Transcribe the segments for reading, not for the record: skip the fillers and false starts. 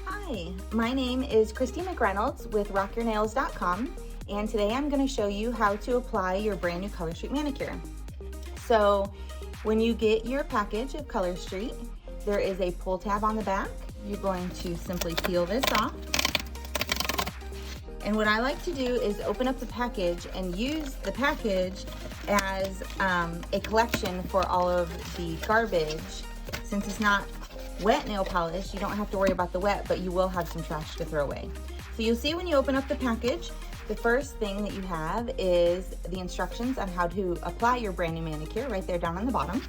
Hi, my name is Christy McReynolds with rockyournails.com, and today I'm going to show you how to apply your brand new Color Street manicure. So when you get your package of Color Street, there is a pull tab on the back. You're going to simply peel this off. And what I like to do is open up the package and use the package as a collection for all of the garbage. Since it's not wet nail polish, you don't have to worry about the wet, but you will have some trash to throw away. So you'll see when you open up the package, the first thing that you have is the instructions on how to apply your brand new manicure right there down on the bottom.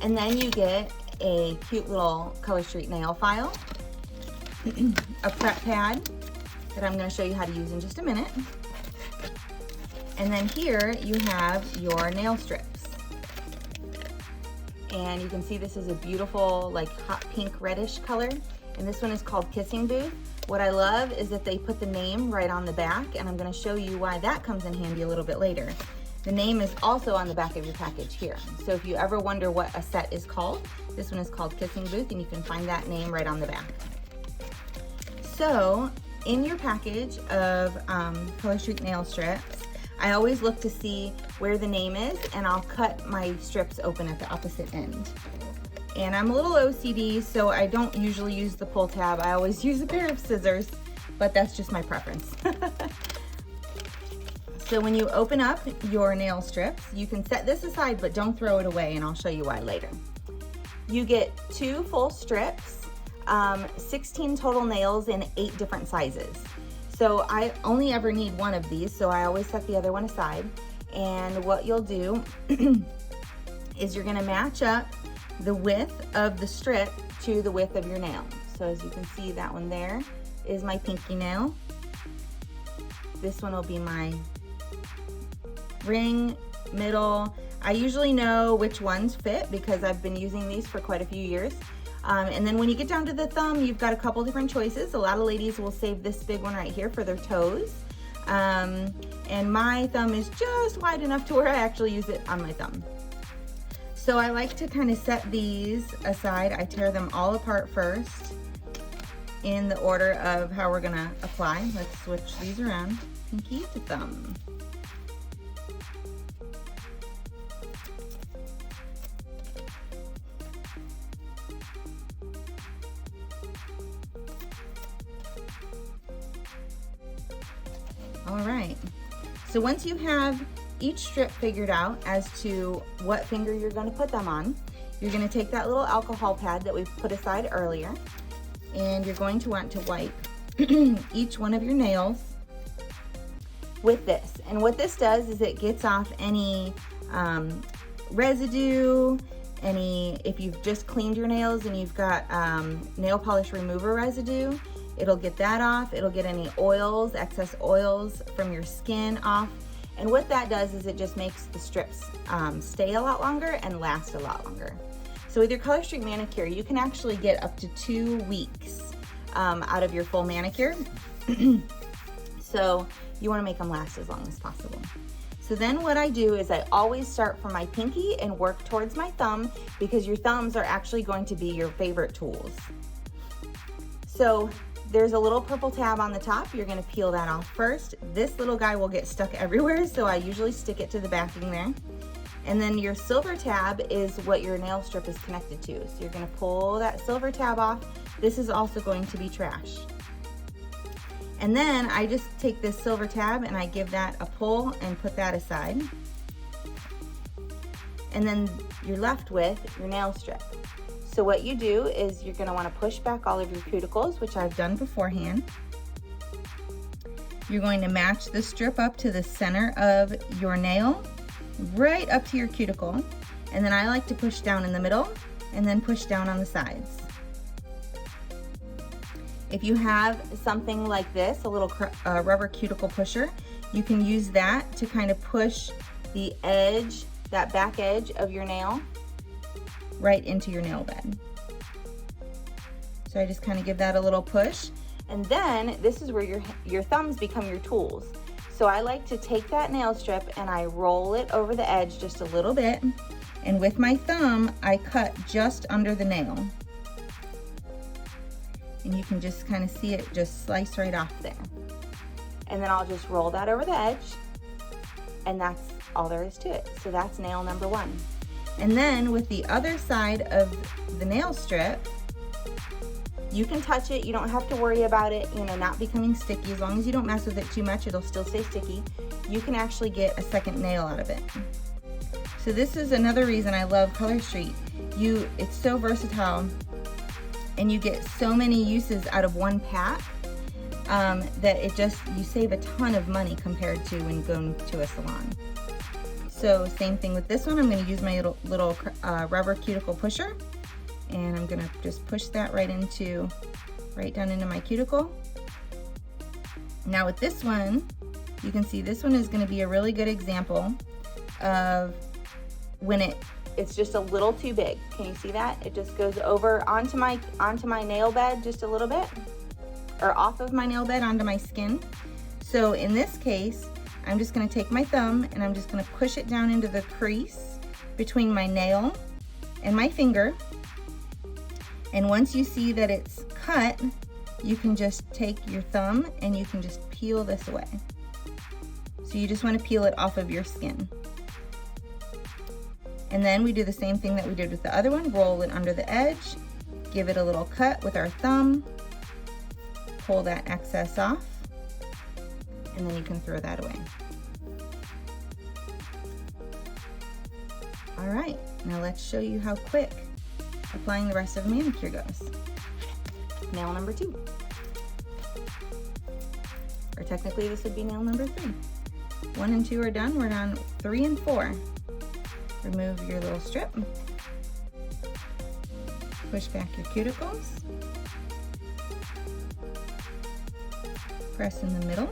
And then you get a cute little Color Street nail file, a prep pad that I'm going to show you how to use in just a minute. And then here you have your nail strips. And you can see this is a beautiful like hot pink reddish color. And this one is called Kissing Booth. What I love is that they put the name right on the back, and I'm going to show you why that comes in handy a little bit later. The name is also on the back of your package here. So if you ever wonder what a set is called, this one is called Kissing Booth, and you can find that name right on the back. So in your package of Color Street nail strips, I always look to see where the name is, and I'll cut my strips open at the opposite end. And I'm a little OCD, so I don't usually use the pull tab. I always use a pair of scissors, but that's just my preference. So when you open up your nail strips, you can set this aside, but don't throw it away, and I'll show you why later. You get 2 full strips, 16 total nails in 8 different sizes. So I only ever need one of these, so I always set the other one aside. And what you'll do is you're gonna match up the width of the strip to the width of your nail. So as you can see, that one there is my pinky nail. This one will be my ring, middle. I usually know which ones fit because I've been using these for quite a few years. And then when you get down to the thumb, you've got a couple different choices. A lot of ladies will save this big one right here for their toes. And my thumb is just wide enough to where I actually use it on my thumb. So I like to kind of set these aside. I tear them all apart first in the order of how we're gonna apply. Let's switch these around, pinky to thumb. All right, so once you have each strip figured out as to what finger you're going to put them on, you're going to take that little alcohol pad that we put aside earlier, and you're going to want to wipe each one of your nails with this. And what this does is it gets off any residue, if you've just cleaned your nails and you've got nail polish remover residue, it'll get that off. It'll get any oils, excess oils from your skin off. And what that does is it just makes the strips stay a lot longer and last a lot longer. So with your Color Street manicure, you can actually get up to 2 weeks out of your full manicure. So you wanna make them last as long as possible. So then what I do is I always start from my pinky and work towards my thumb, because your thumbs are actually going to be your favorite tools. So there's a little purple tab on the top. You're gonna peel that off first. This little guy will get stuck everywhere, so I usually stick it to the backing there. And then your silver tab is what your nail strip is connected to. So you're gonna pull that silver tab off. This is also going to be trash. And then I just take this silver tab and I give that a pull and put that aside. And then you're left with your nail strip. So what you do is you're gonna wanna push back all of your cuticles, which I've done beforehand. You're going to match the strip up to the center of your nail, right up to your cuticle. And then I like to push down in the middle and then push down on the sides. If you have something like this, a little rubber cuticle pusher, you can use that to kind of push the edge, that back edge of your nail right into your nail bed. So I just kind of give that a little push, and then this is where your thumbs become your tools. So I like to take that nail strip and I roll it over the edge just a little bit, and with my thumb I cut just under the nail. And you can just kind of see it just slice right off there. And then I'll just roll that over the edge, and that's all there is to it. So that's nail number 1. And then with the other side of the nail strip, you can touch it. You don't have to worry about it, you know, not becoming sticky. As long as you don't mess with it too much, it'll still stay sticky. You can actually get a second nail out of it. So this is another reason I love Color Street. It's so versatile, and you get so many uses out of one pack that you save a ton of money compared to when going to a salon. So same thing with this one. I'm going to use my little rubber cuticle pusher, and I'm going to just push that right down into my cuticle. Now with this one, you can see this one is going to be a really good example of when it's just a little too big. Can you see that? It just goes over onto my nail bed just a little bit, or off of my nail bed onto my skin. So in this case, I'm just going to take my thumb and I'm just going to push it down into the crease between my nail and my finger. And once you see that it's cut, you can just take your thumb and you can just peel this away. So you just want to peel it off of your skin. And then we do the same thing that we did with the other one. Roll it under the edge, give it a little cut with our thumb, pull that excess off, and then you can throw that away. All right, now let's show you how quick applying the rest of the manicure goes. Nail number 2. Or technically this would be nail number 3. 1 and 2 are done, we're on 3 and 4. Remove your little strip. Push back your cuticles. Press in the middle.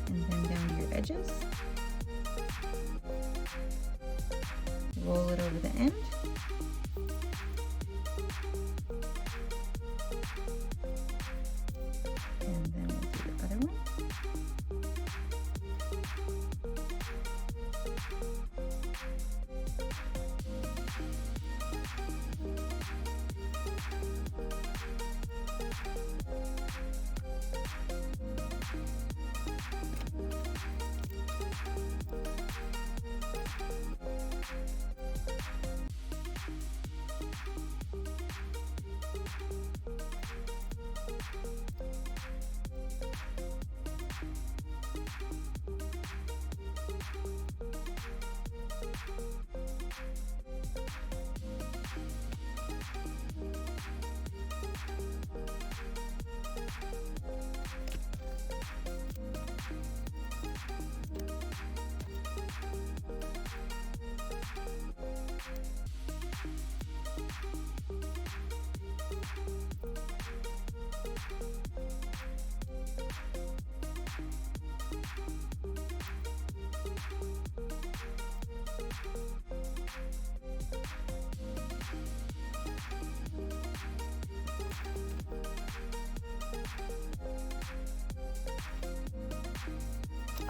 And then down to your edges. Roll it over the end. And then we'll do the other one.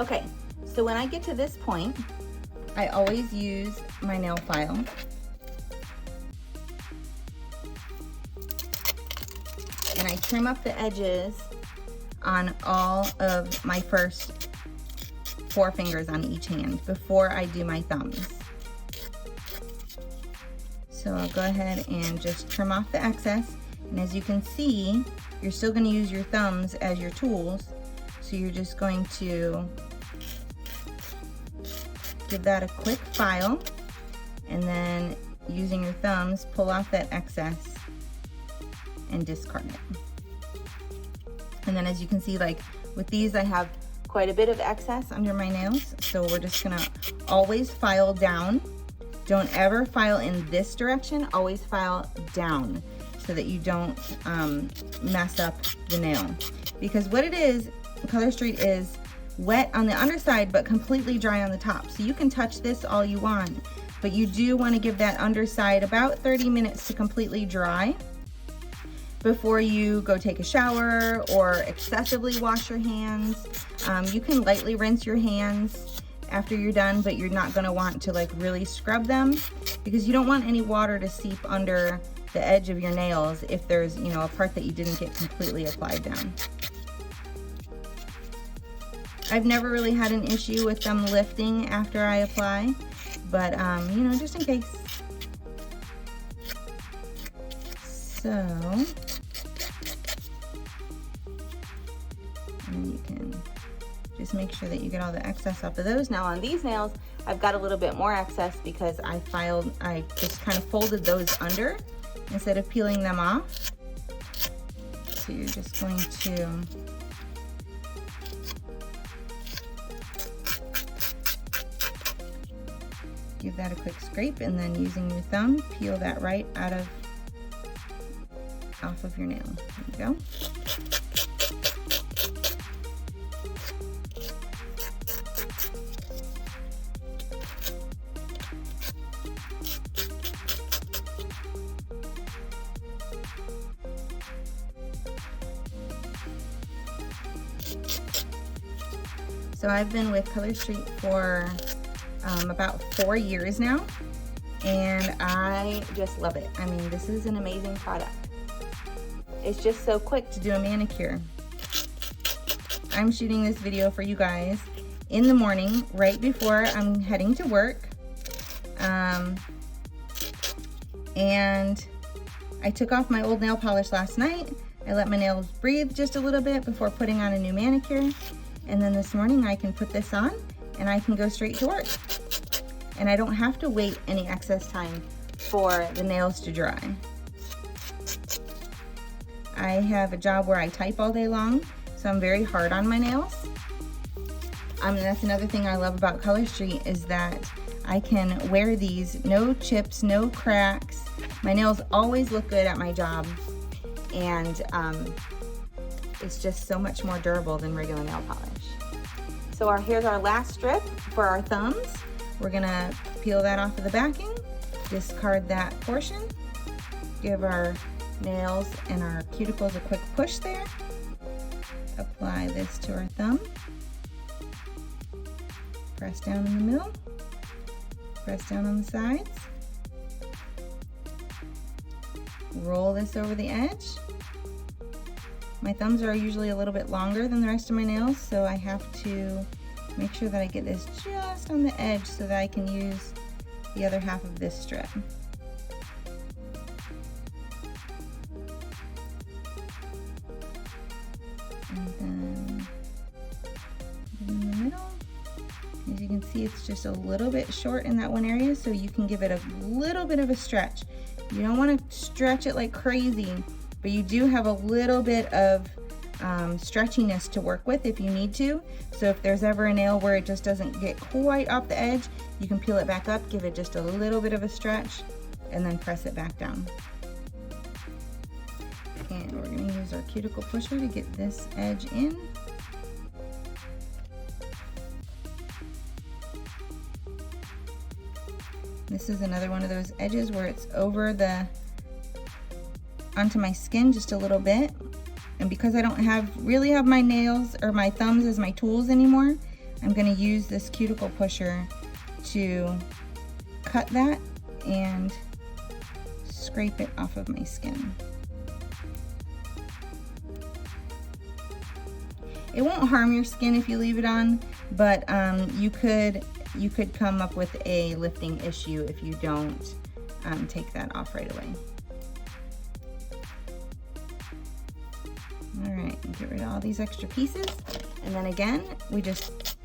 Okay, so when I get to this point, I always use my nail file. And I trim up the edges on all of my first 4 fingers on each hand before I do my thumbs. So I'll go ahead and just trim off the excess. And as you can see, you're still going to use your thumbs as your tools. So you're just going to give that a quick file, and then using your thumbs, pull off that excess and discard it. And then as you can see, like with these, I have quite a bit of excess under my nails. So we're just gonna always file down. Don't ever file in this direction, always file down so that you don't mess up the nail. Because what it is, Color Street is wet on the underside but completely dry on the top. So you can touch this all you want, but you do want to give that underside about 30 minutes to completely dry before you go take a shower or excessively wash your hands. You can lightly rinse your hands after you're done, but you're not going to want to like really scrub them. because you don't want any water to seep under the edge of your nails if there's, you know, a part that you didn't get completely applied down. I've never really had an issue with them lifting after I apply, but you know, just in case. So, and you can just make sure that you get all the excess off of those. Now on these nails, I've got a little bit more excess because I just kind of folded those under instead of peeling them off. So you're just going to give that a quick scrape, and then using your thumb, peel that right off of your nail. There you go. So I've been with Color Street for about 4 years now, and I just love it. I mean, this is an amazing product. It's just so quick to do a manicure. I'm shooting this video for you guys in the morning, right before I'm heading to work. And I took off my old nail polish last night. I let my nails breathe just a little bit before putting on a new manicure. And then this morning I can put this on and I can go straight to work. And I don't have to wait any excess time for the nails to dry. I have a job where I type all day long, so I'm very hard on my nails. That's another thing I love about Color Street is that I can wear these, no chips, no cracks. My nails always look good at my job, and it's just so much more durable than regular nail polish. So here's our last strip for our thumbs. We're gonna peel that off of the backing, discard that portion, give our nails and our cuticles a quick push there, apply this to our thumb, press down in the middle, press down on the sides, roll this over the edge. My thumbs are usually a little bit longer than the rest of my nails, so I have to make sure that I get this just on the edge so that I can use the other half of this strip. And then in the middle, as you can see, it's just a little bit short in that one area, so you can give it a little bit of a stretch. You don't want to stretch it like crazy, but you do have a little bit of stretchiness to work with if you need to. So if there's ever a nail where it just doesn't get quite off the edge, you can peel it back up, give it just a little bit of a stretch, and then press it back down. And we're going to use our cuticle pusher to get this edge in. This is another one of those edges where it's over onto my skin just a little bit. And because I don't really have my nails or my thumbs as my tools anymore, I'm going to use this cuticle pusher to cut that and scrape it off of my skin. It won't harm your skin if you leave it on, but you could come up with a lifting issue if you don't take that off right away. All right, get rid of all these extra pieces. And then again, we just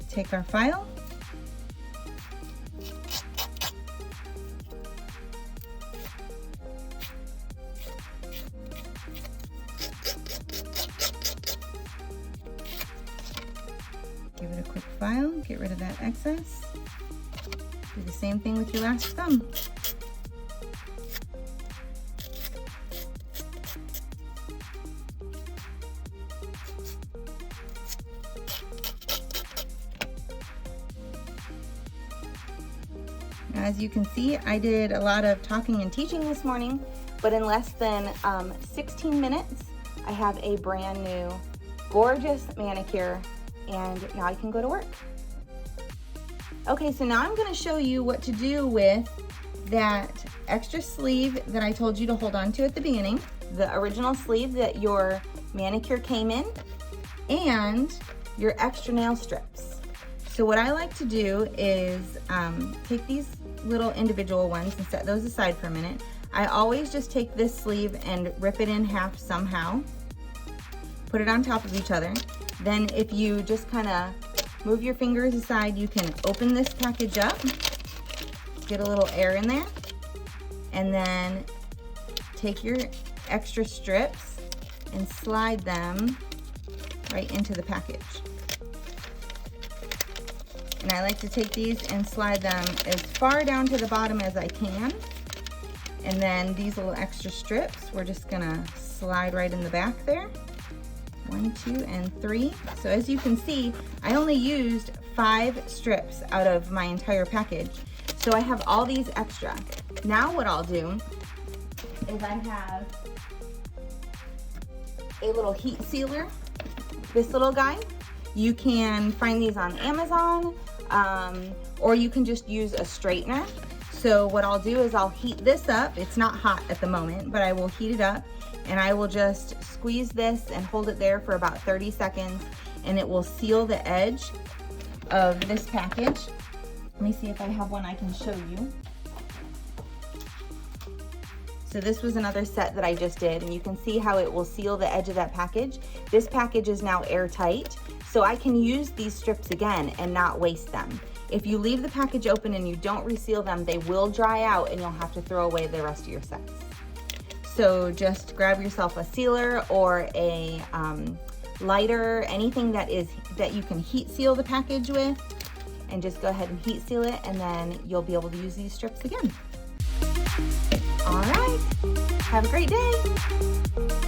take our file, give it a quick file, get rid of that excess. Do the same thing with your last thumb. As you can see, I did a lot of talking and teaching this morning, but in less than 16 minutes, I have a brand new, gorgeous manicure, and now I can go to work. Okay, so now I'm gonna show you what to do with that extra sleeve that I told you to hold on to at the beginning, the original sleeve that your manicure came in, and your extra nail strips. So what I like to do is take these little individual ones and set those aside for a minute. I always just take this sleeve and rip it in half somehow, put it on top of each other. Then if you just kind of move your fingers aside, you can open this package up, get a little air in there, and then take your extra strips and slide them right into the package. And I like to take these and slide them as far down to the bottom as I can. And then these little extra strips, we're just gonna slide right in the back there. 1, 2, and 3. So as you can see, I only used 5 strips out of my entire package. So I have all these extra. Now what I'll do is I have a little heat sealer, this little guy. You can find these on Amazon, or you can just use a straightener. So what I'll do is I'll heat this up. It's not hot at the moment, but I will heat it up, and I will just squeeze this and hold it there for about 30 seconds, and it will seal the edge of this package. Let me see if I have one I can show you. So this was another set that I just did, and you can see how it will seal the edge of that package. This package is now airtight, so I can use these strips again and not waste them. If you leave the package open and you don't reseal them, they will dry out and you'll have to throw away the rest of your sets. So just grab yourself a sealer or a lighter, anything that you can heat seal the package with, and just go ahead and heat seal it, and then you'll be able to use these strips again. All right, have a great day.